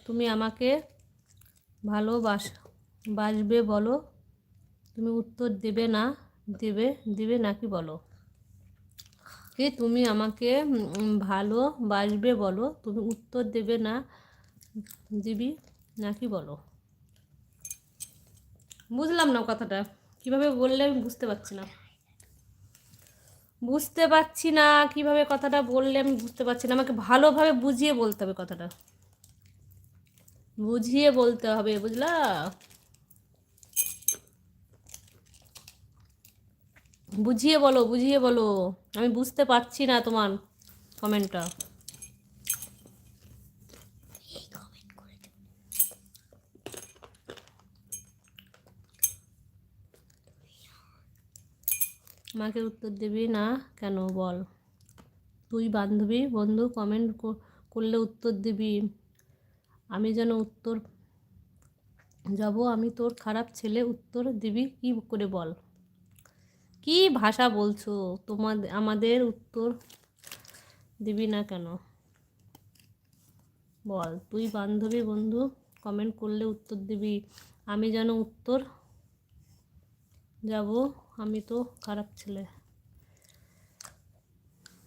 তুমি আমাকে ভালোবাসবে বলো, তুমি উত্তর দেবে না, দেবে নাকি বলো। কি তুমি আমাকে ভালোবাসবে বলো, তুমি উত্তর দেবে না, দিবি নাকি বলো। বুঝলাম না কথাটা, কিভাবে বললে আমি বুঝতে পারছি না। কিভাবে কথাটা বললে আমি বুঝতে পারছি না। আমাকে ভালোভাবে বুঝিয়ে বলতে হবে কথাটা, বুঝিয়ে বলতে হবে, বুঝলা। বুঝিয়ে বলো, আমি বুঝতে পারছি না তোমার কমেন্টটা। আমাকে উত্তর দিবি না কেন বল। তুই বন্ধু কমেন্ট করলে উত্তর দিবি, আমি যেন উত্তর যাব, আমি তোর খারাপ ছেলে, উত্তর দিবি কি করে বল। কি ভাষা বলছো আমাদের উত্তর দিবি না কেন বল। তুই বন্ধু কমেন্ট করলে উত্তর দিবি, আমি যেন উত্তর যাব, আমি তো খারাপ ছেলে।